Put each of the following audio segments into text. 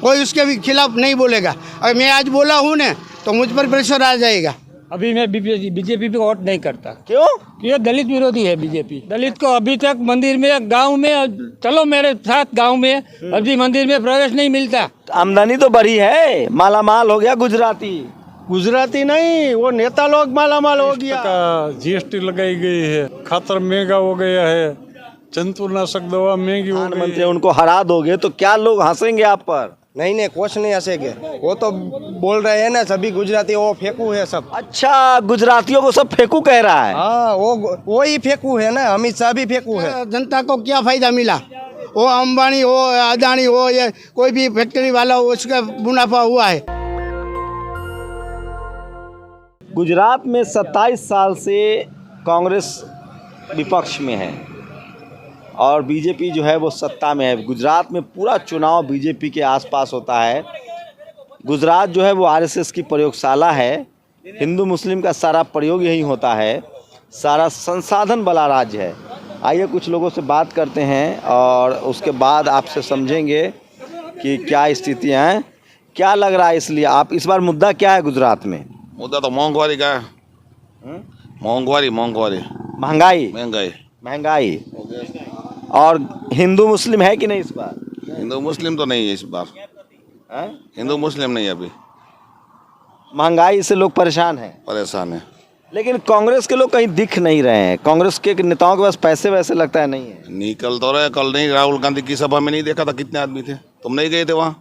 कोई उसके भी खिलाफ नहीं बोलेगा। अगर मैं आज बोला हूँ ना तो मुझ पर प्रेशर आ जाएगा। अभी मैं बीजेपी को वोट नहीं करता। क्यों? ये दलित विरोधी है बीजेपी। दलित को अभी तक मंदिर में, गांव में, चलो मेरे साथ गांव में, अभी मंदिर में प्रवेश नहीं मिलता। आमदनी तो बढ़ी है, माला माल हो गया गुजराती। गुजराती नहीं, वो नेता लोग माला माल हो गया। जीएसटी लगाई गई है, खातर महंगा हो गया है, जंतुनाशक दवा महंगी हो गई प्रधानमंत्री उनको हरा दोगे तो क्या लोग हंसेंगे आप पर? नहीं कुछ नहीं हंसेंगे। वो तो बोल रहे हैं ना सभी गुजराती वो फेंकू है सब। अच्छा, गुजरातियों को सब फेंकू कह रहा है। हाँ, वो ही फेंकू है ना, अमित शाह भी फेंकू है। जनता को क्या फायदा मिला? वो अंबानी हो, अदानी हो, या कोई भी फैक्ट्री वाला हो, उसका मुनाफा हुआ है। गुजरात में 27 साल से कांग्रेस विपक्ष में है और बीजेपी जो है वो सत्ता में है। गुजरात में पूरा चुनाव बीजेपी के आसपास होता है। गुजरात जो है वो आरएसएस की प्रयोगशाला है। हिंदू मुस्लिम का सारा प्रयोग यही होता है। सारा संसाधन वाला राज्य है। आइए कुछ लोगों से बात करते हैं और उसके बाद आपसे समझेंगे कि क्या स्थितियाँ हैं, क्या लग रहा है। इसलिए आप इस बार मुद्दा क्या है गुजरात में? मुद्दा तो महंगाई का है। महंगाई महंगाई और हिंदू मुस्लिम है कि नहीं इस बार? हिंदू मुस्लिम तो नहीं है इस बार। हिंदू मुस्लिम नहीं है अभी। महंगाई से लोग परेशान है। लेकिन कांग्रेस के लोग कहीं दिख नहीं रहे हैं। कांग्रेस के नेताओं के पास पैसे वैसे लगता है नहीं है। निकल तो रहे। कल नहीं राहुल गांधी की सभा में नहीं देखा था कितने आदमी थे? तुम नहीं गए थे वहाँ?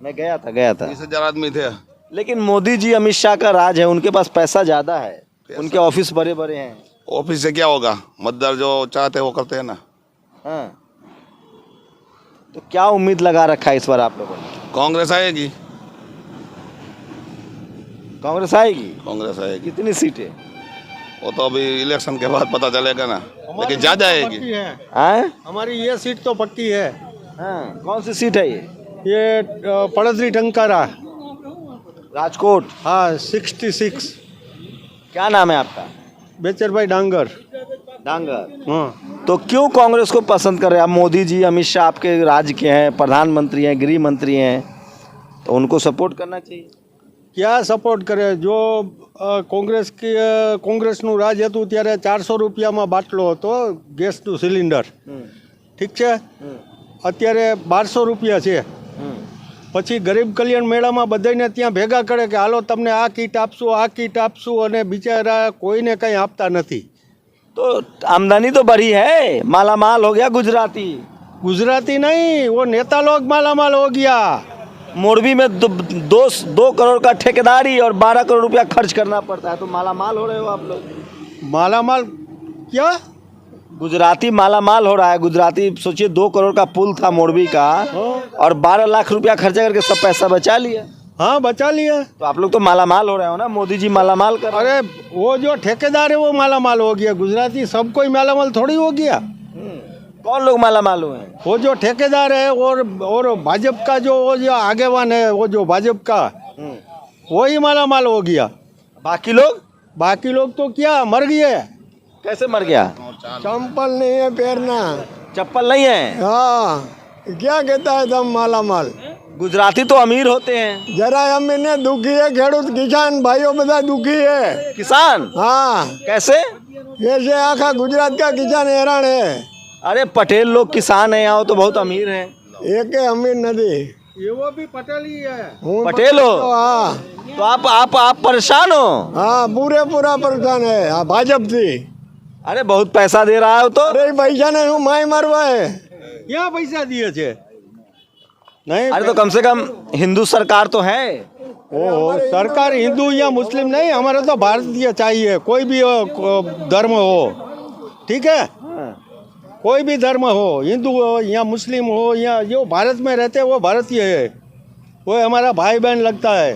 मैं गया था 20,000 आदमी थे। लेकिन मोदी जी, अमित शाह का राज है, उनके पास पैसा ज्यादा है, उनके ऑफिस बड़े बड़े हैं। ऑफिस से क्या होगा? मतदार जो चाहते हैं वो करते हैं ना। हाँ, तो क्या उम्मीद लगा रखा है इस बार आप लोगों ने? कांग्रेस आएगी। कांग्रेस आएगी। कांग्रेस आएगी। कितनी सीटें? वो तो अभी इलेक्शन के बाद पता चलेगा ना, लेकिन ज्यादा आएगी। हमारी ये सीट तो पक्की है। हाँ, कौन सी सीट है ये पड़ोसी टंकारा, राजकोट। हाँ 66। क्या नाम है आपका? बेचर भाई डांगर। हाँ। तो क्यों कांग्रेस को पसंद कर रहे हैं आप? मोदी जी, अमित शाह आपके राज्य के हैं, प्रधानमंत्री हैं, गृह मंत्री हैं, तो उनको सपोर्ट करना चाहिए। क्या सपोर्ट करे? जो કોંગ્રેસનું રાજ હતું ત્યારે 400 રૂપિયામાં બાટલો હતો ગેસનું સિલિન્ડર, ઠીક છે, અત્યારે 1200 રૂપિયા છે। પછી ગરીબ કલ્યાણ મેળામાં બધાને ત્યાં ભેગા કરે કે હાલો તમને આ કીટ આપશું, આ કીટ આપશું, અને બિચારા કોઈને કંઈ આપતા નથી। तो आमदनी तो बढ़ी है, माला माल हो गया गुजराती। गुजराती नहीं, वो नेता लोग माला माल हो गया। मोरबी में 2 करोड़ का ठेकेदारी और 12 करोड़ रुपया खर्च करना पड़ता है, तो माला माल हो रहे हो आप लोग। माला माल क्या? गुजराती माला माल हो रहा है। गुजराती सोचिए 2 करोड़ का पुल था मोरबी का और 12 लाख रुपया खर्चा करके सब पैसा बचा लिया। हाँ बचा लिया। तो आप लोग तो माला माल हो रहे हो ना। मोदी जी माला माल कर। अरे वो जो ठेकेदार है वो माला माल हो गया। गुजराती सब कोई माला माल थोड़ी हो गया। कौन लोग माला माल हुए हैं? वो जो ठेकेदार है और भाजपा का जो वो जो आगेवान है, वो जो भाजपा का, वही माला माल हो गया। बाकी लोग तो क्या मर गए। कैसे मर गया? चंपल नहीं है पैरना, चप्पल नहीं है। हाँ क्या कहता है तुम माला माल? गुजराती तो अमीर होते हैं। जरा अमीर ने दुखी है, खेडूत किसान भाइयों बता दुखी है। किसान? हाँ कैसे? ऐसे आखा गुजरात का किसान हैरान है। अरे पटेल लोग किसान है यहाँ, तो बहुत अमीर है। एक अमीर नदी, ये वो भी पटेल ही है। पटेल हो? हाँ। तो आप परेशान हो? हाँ पूरा परेशान है। हाँ भाजपा थी। अरे बहुत पैसा दे रहा है तो। अरे पैसा नहीं, हूँ माई मारवा है। क्या पैसा दिए थे? नहीं। अरे तो कम से कम हिंदू सरकार तो है। ओ सरकार हिंदू या मुस्लिम नहीं, हमारे तो भारतीय चाहिए। कोई भी धर्म हो, ठीक है, कोई भी धर्म हो, हिंदू हो या मुस्लिम हो या जो भारत में रहते हैं वो भारतीय है, वो हमारा भाई बहन लगता है।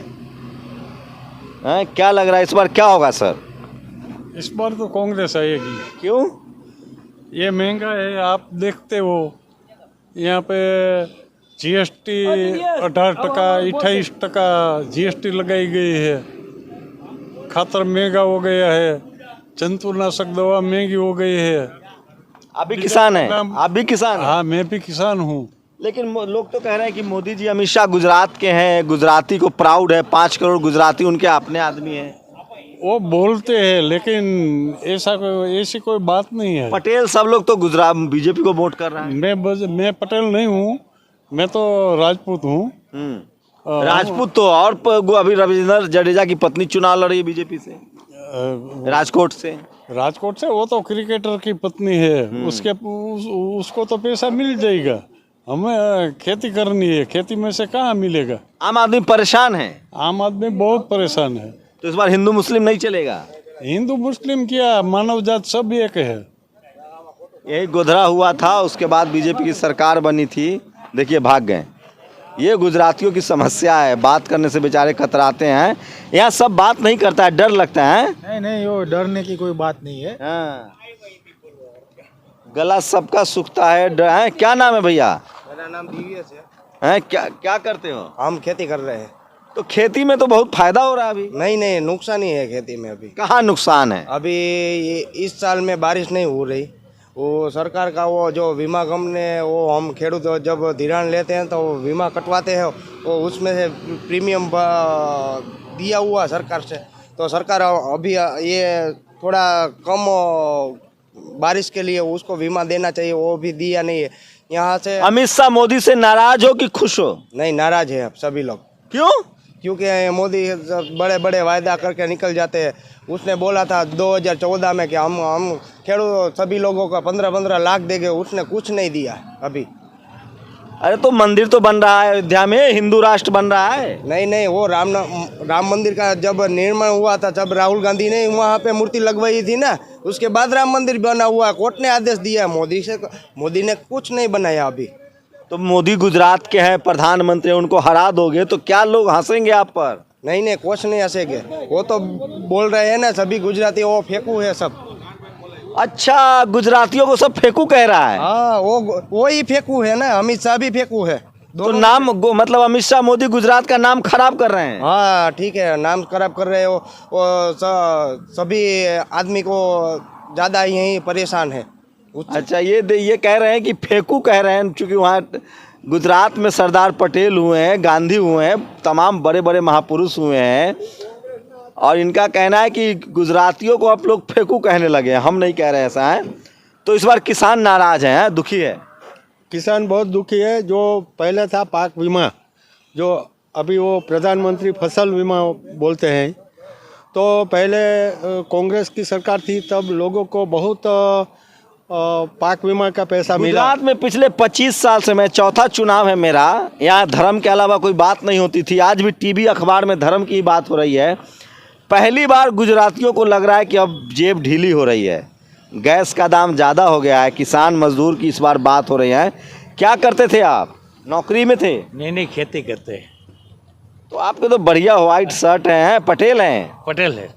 क्या लग रहा है इस बार क्या होगा सर? इस बार तो कांग्रेस आएगी। क्यों? ये महंगा है, आप देखते हो यहाँ पे जीएसटी 18%, 28% जीएसटी लगाई गई है। खातर महंगा हो गया है, जंतुनाशक दवा महंगी हो गई है। आप भी किसान हैं? आप भी किसान हैं? हाँ मैं भी किसान हूँ। लेकिन लोग तो कह रहे हैं कि मोदी जी अमित शाह गुजरात के हैं, गुजराती को प्राउड है, 5 करोड़ गुजराती उनके अपने आदमी हैं। वो बोलते हैं लेकिन ऐसी कोई बात नहीं है। पटेल सब लोग तो गुजरात बीजेपी को वोट कर रहे हैं। मैं पटेल नहीं हूँ, मैं तो राजपूत हूँ। राजपूत तो और अभी रविंद्र जडेजा की पत्नी चुनाव लड़ रही है बीजेपी से, राजकोट से। राजकोट से वो तो क्रिकेटर की पत्नी है, उसको तो पैसा मिल जाएगा। हमें खेती करनी है, खेती में से कहाँ मिलेगा। आम आदमी परेशान है, आम आदमी बहुत परेशान है। तो इस बार हिंदू मुस्लिम नहीं चलेगा। हिंदू मुस्लिम क्या, मानव जात सब एक है। यही गोधरा हुआ था, उसके बाद बीजेपी की सरकार बनी थी, देखिए भाग गए। ये गुजरातियों की समस्या है, बात करने से बेचारे कतराते हैं। यहाँ सब बात नहीं करता है, डर लगता है। नहीं वो डरने की कोई बात नहीं है। हाँ। गला सबका सूखता है, डर है। क्या नाम है भैया? मेरा नाम दिव्यस हैं क्या क्या करते हो? हम खेती कर रहे हैं। तो खेती में तो बहुत फायदा हो रहा है अभी। नहीं नुकसान ही है खेती में अभी। कहाँ नुकसान है? अभी इस साल में बारिश नहीं हो रही। वो सरकार का वो जो बीमा कंपनी है, वो हम खेडूत जब धिराण लेते हैं तो बीमा कटवाते हैं, वो उसमें से प्रीमियम दिया हुआ सरकार से। तो सरकार अभी ये थोड़ा कम बारिश के लिए उसको बीमा देना चाहिए, वो भी दिया नहीं है। यहाँ से अमित शाह मोदी से नाराज हो कि खुश हो? नहीं, नाराज है अब सभी लोग। क्यों? क्योंकि मोदी बड़े बड़े वायदा करके निकल जाते हैं। उसने बोला था 2014 में कि हम खेडूत सभी लोगों का 15-15 लाख देंगे, उसने कुछ नहीं दिया अभी। अरे तो मंदिर तो बन रहा है अयोध्या में, हिंदू राष्ट्र बन रहा है। नहीं वो राम मंदिर का जब निर्माण हुआ था, जब राहुल गांधी ने वहाँ पे मूर्ति लगवाई थी ना, उसके बाद राम मंदिर बना हुआ। कोर्ट ने आदेश दिया मोदी ने कुछ नहीं बनाया अभी। तो मोदी गुजरात के हैं, प्रधानमंत्री, उनको हरा दोगे तो क्या लोग हंसेंगे आप पर? नहीं कुछ नहीं हंसेंगे। वो तो बोल रहे हैं ना सभी गुजराती वो फेंकू है सब। अच्छा, गुजरातियों को सब फेंकू कह रहा है। हाँ, वो ही फेंकू है ना, अमित शाह भी फेंकू है। तो नाम मतलब अमित शाह मोदी गुजरात का नाम खराब कर रहे हैं। हाँ ठीक है, नाम खराब कर रहे हो। सभी आदमी को ज़्यादा यही परेशान है। अच्छा, ये कह रहे हैं कि फेंकू कह रहे हैं, क्योंकि वहाँ गुजरात में सरदार पटेल हुए हैं, गांधी हुए हैं, तमाम बड़े बड़े महापुरुष हुए हैं, और इनका कहना है कि गुजरातियों को आप लोग फेंकू कहने लगे। हम नहीं कह रहे ऐसा है। तो इस बार किसान नाराज हैं, दुखी है। किसान बहुत दुखी है। जो पहले था पाक बीमा, जो अभी वो प्रधानमंत्री फसल बीमा बोलते हैं, तो पहले कांग्रेस की सरकार थी, तब लोगों को बहुत पाक बीमा का पैसा मिला। गुजरात में पिछले 25 साल से, मैं चौथा चुनाव है मेरा, यहाँ धर्म के अलावा कोई बात नहीं होती थी। आज भी टीवी अखबार में धर्म की बात हो रही है। पहली बार गुजरातियों को लग रहा है कि अब जेब ढीली हो रही है। गैस का दाम ज़्यादा हो गया है, किसान मजदूर की इस बार बात हो रही है। क्या करते थे आप? नौकरी में थे? नहीं खेती करते हैं। तो आपके तो बढ़िया व्हाइट शर्ट हैं, पटेल हैं। पटेल है।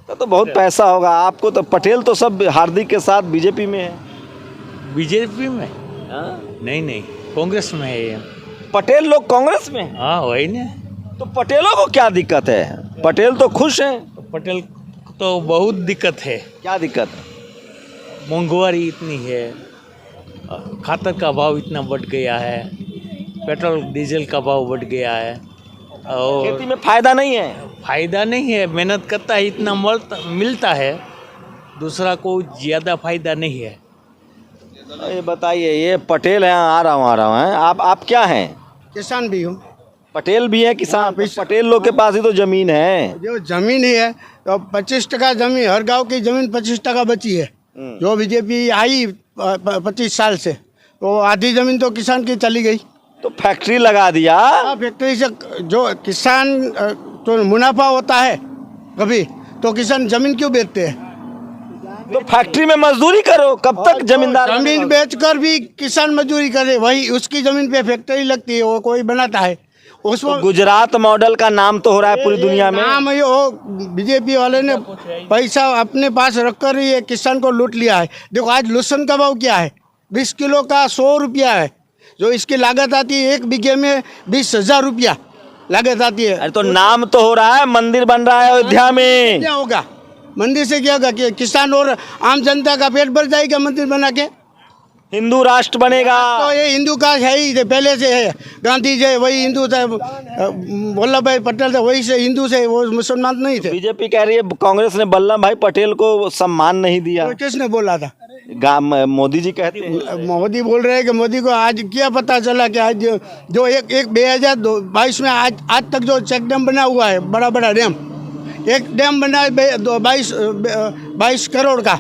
तो बहुत पैसा होगा आपको। तो पटेल तो सब हार्दिक के साथ बीजेपी में है। बीजेपी में? नहीं कांग्रेस में है ये। पटेल लोग कांग्रेस में? हाँ वही ना। तो पटेलों को क्या दिक्कत है? पटेल तो खुश हैं। पटेल तो बहुत दिक्कत है। क्या दिक्कत है? महंगाई इतनी है, खातर का भाव इतना बढ़ गया है, पेट्रोल डीजल का भाव बढ़ गया है, और खेती में फायदा नहीं है। फायदा नहीं है। मेहनत करता है इतना मिलता है, दूसरा को ज़्यादा फायदा नहीं है। ये बताइए, ये पटेल हैं, आ रहा हूँ हैं। आप क्या हैं? किसान भी हूँ। पटेल भी है, किसान। पटेल लोग के पास ही तो जमीन है। जो जमीन ही है, तो 25% जमीन, हर गांव की जमीन 25% बची है। जो बीजेपी आई 25 साल से, तो आधी जमीन तो किसान की चली गई। तो फैक्ट्री लगा दिया। फैक्ट्री से जो किसान तो मुनाफा होता है कभी, तो किसान जमीन क्यों बेचते हैं? तो फैक्ट्री में मजदूरी करो। कब तक जमींदार? जमीन बेचकर भी किसान मजदूरी करे, वही उसकी जमीन पे फैक्ट्री लगती है, वो कोई बनाता है उसको। तो गुजरात मॉडल का नाम तो हो रहा है पूरी दुनिया में। नाम ये वो बीजेपी वाले ने पैसा अपने पास रखकर ये किसान को लूट लिया है। देखो आज लहसुन का भाव क्या है, 20 किलो का 100 रुपया है। जो इसकी लागत आती है 1 बीघे में 20,000 रुपया लागत आती है। अरे तो नाम तो हो रहा है, मंदिर बन रहा है अयोध्या में। क्या होगा मंदिर से? क्या होगा कि किसान और आम जनता का पेट भर जाएगा मंदिर बना के? हिंदू राष्ट्र बनेगा। तो ये हिंदू का है ही, पहले से है। गांधी जी वही हिंदू थे, वल्लभ भाई पटेल थे वही से हिंदू से, वो मुसलमान नहीं थे। बीजेपी कह रही है कांग्रेस ने वल्लभ भाई पटेल को सम्मान नहीं दिया। तो किसने बोला था? मोदी जी कहते हैं। मोदी बोल रहे हैं कि मोदी को आज क्या पता चला कि आज जो एक 2022 में आज तक जो चेक डैम बना हुआ है, बड़ा बड़ा डैम, एक डैम बना है 22 करोड़ का,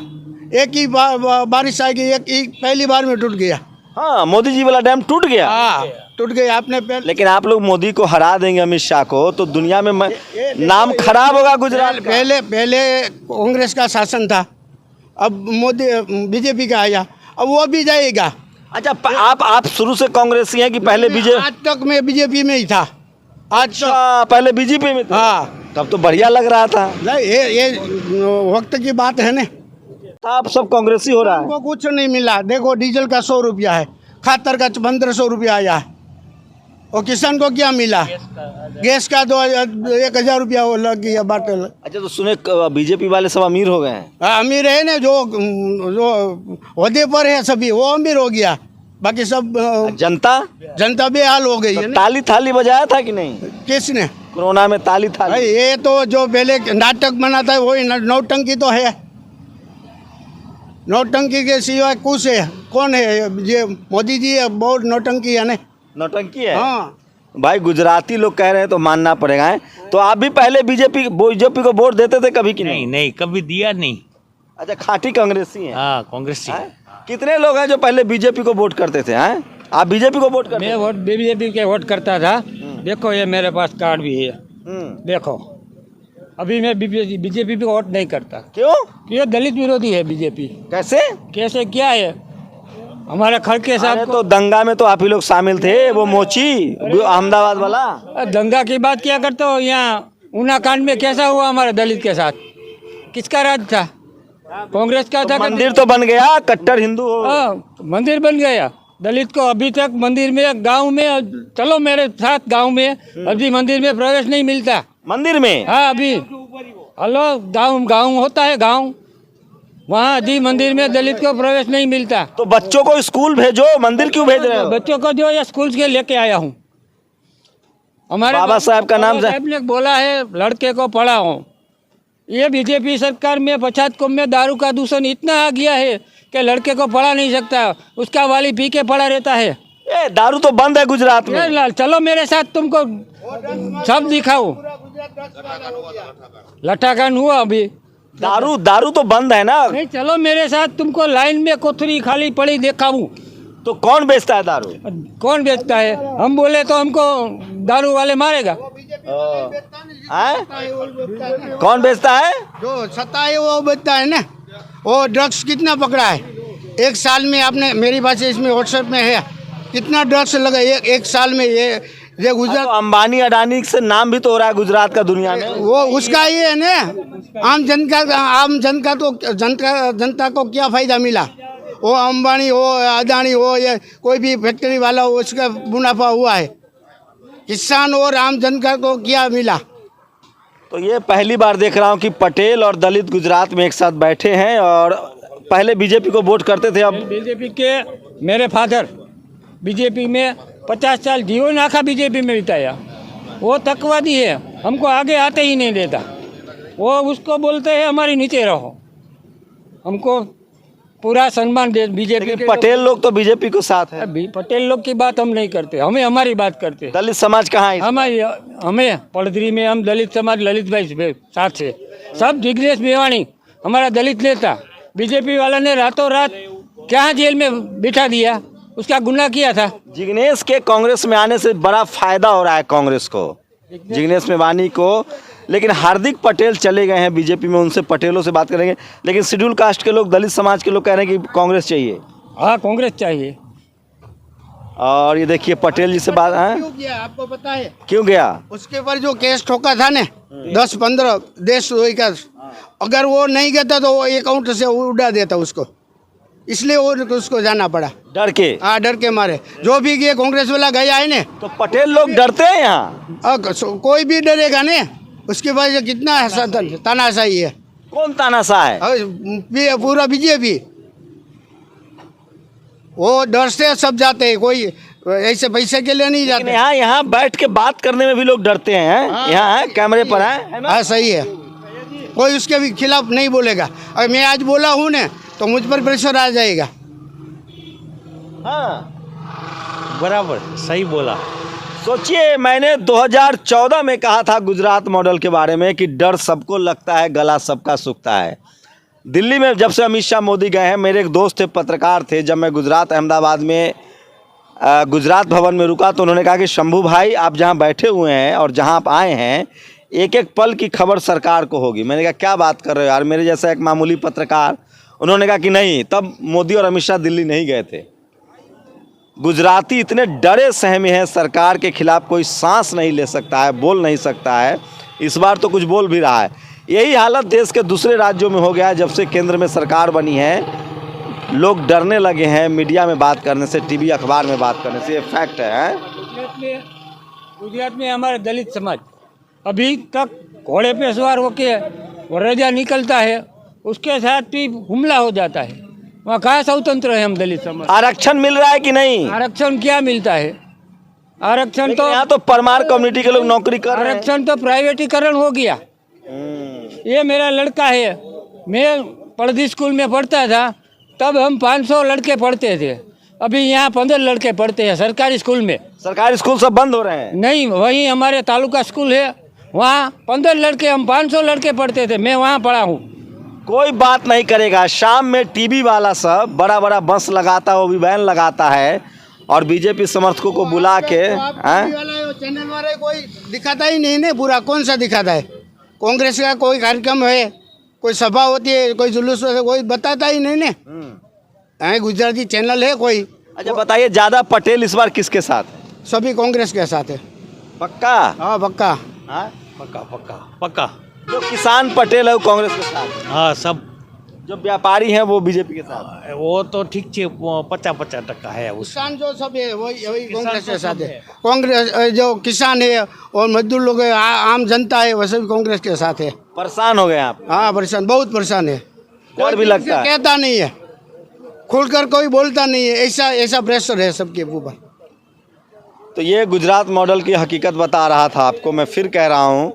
एक ही बारिश आएगी, एक ही पहली बार में टूट गया। हाँ, मोदी जी वाला डैम टूट गया। हाँ टूट गया। आपने लेकिन आप लोग मोदी को हरा देंगे, अमित शाह को, तो दुनिया में नाम खराब होगा गुजरात का। पहले कांग्रेस का शासन था, अब मोदी बीजेपी का आया, अब वो भी जाएगा। अच्छा, आप शुरू से कांग्रेसी हैं कि पहले बीजेपी? आज तक मैं बीजेपी में ही था। आज अच्छा, पहले बीजेपी में था। हाँ, तब तो बढ़िया लग रहा था। नहीं ये वक्त की बात है ना। आप सब कांग्रेसी हो रहा है। हमको कुछ नहीं मिला। देखो डीजल का 100 रुपया है, खातर का 1500 रुपया आया है, और किसान को क्या मिला? गैस का 1000 रुपया वो लग गया बाटल। अच्छा, तो सुने बीजेपी वाले सब अमीर हो गए हैं। अमीर है ना, जो ओहदे पर है सभी, वो अमीर हो गया। बाकी सब जनता बेहाल हो गई है। ताली थाली बजाया था कि नहीं? किसने? कोरोना में ताली थाली। ये तो जो पहले नाटक बनाता है वही नौटंकी तो है। नौटंकी के सिवाय कुछ है? कौन है? ये मोदी जी है, बहुत नौटंकी है ना। नौटंकी है। हाँ भाई, गुजराती लोग कह रहे हैं तो मानना पड़ेगा है। तो आप भी पहले बीजेपी को वोट देते थे कभी कि नहीं? नहीं, कभी दिया नहीं। अच्छा, खाटी कांग्रेसी हैं। हाँ, कांग्रेस। कितने लोग हैं जो पहले बीजेपी को वोट करते थे? हैं, आप बीजेपी को वोट करते? मैं वोट बीजेपी के वोट करता था। देखो ये मेरे पास कार्ड भी है, देखो। अभी मैं बीजेपी को वोट नहीं करता। क्यों? ये दलित विरोधी है बीजेपी। कैसे क्या है? हमारे खड़के साहब तो दंगा में तो आप ही लोग शामिल थे, वो मोची अहमदाबाद वाला। दंगा की बात क्या करते हो? यहाँ ऊना कांड में कैसा हुआ हमारे दलित के साथ? किसका राज था? कांग्रेस का था। मंदिर तो बन गया, कट्टर हिंदू हो। मंदिर बन गया। दलित को अभी तक मंदिर में, गांव में, चलो मेरे साथ गांव में, अभी मंदिर में प्रवेश नहीं मिलता। मंदिर में? हाँ, अभी हेलो, गांव होता है, गांव, वहाँ अभी मंदिर में दलित को प्रवेश नहीं मिलता। तो बच्चों को स्कूल भेजो, मंदिर क्यों भेज रहे हो? बच्चों को जो या स्कूल के लेके आया हूँ। हमारे बाबा साहब का नाम साहब ने बोला है लड़के को पढ़ाओ। ये बीजेपी सरकार में पछात कौम में दारू का दूषण इतना आ गया है कि लड़के को पढ़ा नहीं सकता, उसका वाली पी के पड़ा रहता है। दारू तो बंद है गुजरात में। चलो मेरे साथ, तुमको सब दिखाओ। लठाकांड हुआ अभी। दारू तो बंद है ना। नहीं, चलो मेरे साथ, तुमको लाइन में कोथरी खाली पड़ी दिखाऊं। तो कौन बेचता है दारू? कौन बेचता है? हम बोले तो हमको दारू वाले मारेगा। कौन बेचता है? जो सत्ता है वो बेचता है ना। वो ड्रग्स कितना पकड़ा है एक साल में? आपने मेरी बात इसमें व्हाट्सएप में है, कितना ड्रग्स लगा एक साल में? ये गुजरात, अंबानी अडानी से नाम भी तो हो रहा है गुजरात का दुनिया में। वो उसका ही है ना। आम जनता को क्या फायदा मिला? वो अंबानी हो, अडानी हो, या कोई भी फैक्ट्री वाला हो, उसका मुनाफा हुआ है। किसान और आम जनता को क्या मिला? तो ये पहली बार देख रहा हूँ कि पटेल और दलित गुजरात में एक साथ बैठे हैं। और पहले बीजेपी को वोट करते थे, अब बीजेपी के मेरे फादर बीजेपी में 50 साल जीवन आखा बीजेपी में बिताया। वो तकवादी है, हमको आगे आते ही नहीं देता। वो उसको बोलते हैं हमारे नीचे रहो। हमको पूरा सम्मान दे बीजेपी। पटेल लोग तो बीजेपी को साथ है। पटेल लोग की बात हम नहीं करते, हमें हमारी बात करते। दलित समाज कहाँ है? हमें पड़दरी में हम दलित समाज, ललित भाई साथ से सब। जिग्नेश मेवाणी हमारा दलित नेता, बीजेपी वाला ने रातों रात क्या जेल में बिठा दिया, उसका गुनाह किया था। जिग्नेश के कांग्रेस में आने से बड़ा फायदा हो रहा है कांग्रेस को, जिग्नेश मेवानी को। लेकिन हार्दिक पटेल चले गए हैं बीजेपी में, उनसे पटेलों से बात करेंगे। लेकिन शेड्यूल कास्ट के लोग, दलित समाज के लोग कह रहे हैं कि कांग्रेस चाहिए। हाँ, कांग्रेस चाहिए। और ये देखिए पटेल जी से बात है। क्यों गया आपको पता है? क्यों गया? उसके पर जो केस ठोका था ने 10-15 देशद्रोही का, अगर वो नहीं गया तो वो अकाउंट से उड़ा देता उसको, इसलिए वो उसको जाना पड़ा डर के। हाँ, डर के मारे। जो भी ये कांग्रेस वाला गया है ने, तो पटेल लोग डरते हैं यहाँ। कोई भी डरेगा ने, उसके बाद कितना तानाशाही है। कौन तानाशाह है? पूरा बीजेपी। वो डर से सब जाते हैं, कोई ऐसे पैसे के लिए नहीं लेकिन जाते। यहाँ बैठ के बात करने में भी लोग डरते हैं। यहाँ है, कैमरे पर है ना? हाँ सही है, कोई उसके भी खिलाफ नहीं बोलेगा। अगर मैं आज बोला हूँ ना तो मुझ पर प्रेशर आ जाएगा। हाँ, बराबर सही बोला। सोचिए, मैंने 2014 में कहा था गुजरात मॉडल के बारे में कि डर सबको लगता है, गला सबका सूखता है। दिल्ली में जब से अमित शाह मोदी गए हैं, मेरे एक दोस्त थे, पत्रकार थे, जब मैं गुजरात अहमदाबाद में गुजरात भवन में रुका तो उन्होंने कहा कि शंभू भाई, आप जहां बैठे हुए हैं और जहां आप आए हैं, एक एक पल की खबर सरकार को होगी। मैंने कहा क्या बात कर रहे हो यार, मेरे जैसा एक मामूली पत्रकार। उन्होंने कहा कि नहीं, तब मोदी और अमित शाह दिल्ली नहीं गए थे। गुजराती इतने डरे सहमे हैं, सरकार के खिलाफ कोई सांस नहीं ले सकता है, बोल नहीं सकता है। इस बार तो कुछ बोल भी रहा है। यही हालत देश के दूसरे राज्यों में हो गया है। जब से केंद्र में सरकार बनी है, लोग डरने लगे हैं मीडिया में बात करने से, टीवी अखबार में बात करने से। ये फैक्ट है। गुजरात में हमारे दलित समाज अभी तक घोड़े पे सवार होके वो रजा निकलता है, उसके साथ भी हमला हो जाता है। वहाँ कहाँ स्वतंत्र है हम दलित समाज? आरक्षण मिल रहा है कि नहीं? आरक्षण क्या मिलता है? आरक्षण तो यहाँ तो परमार कम्युनिटी के लोग नौकरी कर रहे हैं। आरक्षण तो प्राइवेटीकरण हो गया। ये मेरा लड़का है, मैं पड़दी स्कूल में पढ़ता था, तब हम 500 लड़के पढ़ते थे। अभी यहाँ 15 लड़के पढ़ते हैं सरकारी स्कूल में। सरकारी स्कूल सब बंद हो रहे हैं। नहीं, वहीं हमारे तालुका स्कूल है, वहाँ 15 लड़के, हम 500 लड़के पढ़ते थे, मैं वहाँ पढ़ा हूँ। कोई बात नहीं करेगा। शाम में टीवी वाला सब बड़ा बड़ा बस लगाता है, वो भी वैन लगाता है और बीजेपी समर्थकों को बुला के चैनल वाले कोई दिखाता ही नहीं ना, पूरा कौन सा दिखाता है? कांग्रेस का कोई कार्यक्रम है, कोई सभा होती है, कोई जुलूस होता है, कोई बताता ही नहीं ना। गुजराती चैनल है कोई। अच्छा बताइए, ज्यादा पटेल इस बार किसके साथ? सभी कांग्रेस के साथ है। पक्का? हाँ पक्का। हाँ? पक्का पक्का पक्का। जो किसान पटेल है वो कांग्रेस के साथ, हाँ सब। जो व्यापारी हैं वो बीजेपी के साथ। वो तो ठीक है, 50-50% है। उस किसान जो सब है वही कांग्रेस के साथ है। कांग्रेस जो किसान है और मजदूर लोग है, आम जनता है, वह सभी कांग्रेस के साथ है। परेशान हो गए आप? हाँ परेशान, बहुत परेशान है। डर भी लगता है। कहता नहीं है, खुलकर कोई बोलता नहीं है, ऐसा प्रेशर है सबके ऊपर। तो ये गुजरात मॉडल की हकीकत बता रहा था आपको। मैं फिर कह रहा हूँ,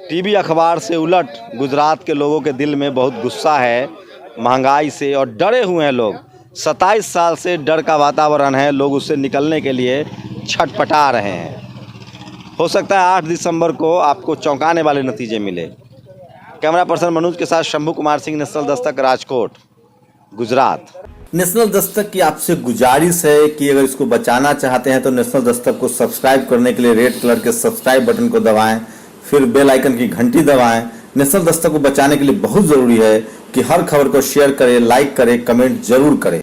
टीवी अखबार से उलट गुजरात के लोगों के दिल में बहुत गुस्सा है महंगाई से, और डरे हुए हैं लोग। 27 साल से डर का वातावरण है, लोग उससे निकलने के लिए छटपटा रहे हैं। हो सकता है 8 दिसंबर को आपको चौंकाने वाले नतीजे मिले। कैमरा पर्सन मनोज के साथ शंभू कुमार सिंह, नेशनल दस्तक, राजकोट, गुजरात। नेशनल दस्तक की आपसे गुजारिश है कि अगर इसको बचाना चाहते हैं तो नेशनल दस्तक को सब्सक्राइब करने के लिए रेड कलर के सब्सक्राइब बटन को दबाएं, फिर बेल आइकन की घंटी दबाएं। नेशनल दस्तक को बचाने के लिए बहुत जरूरी है कि हर खबर को शेयर करें, लाइक करें, कमेंट जरूर करें।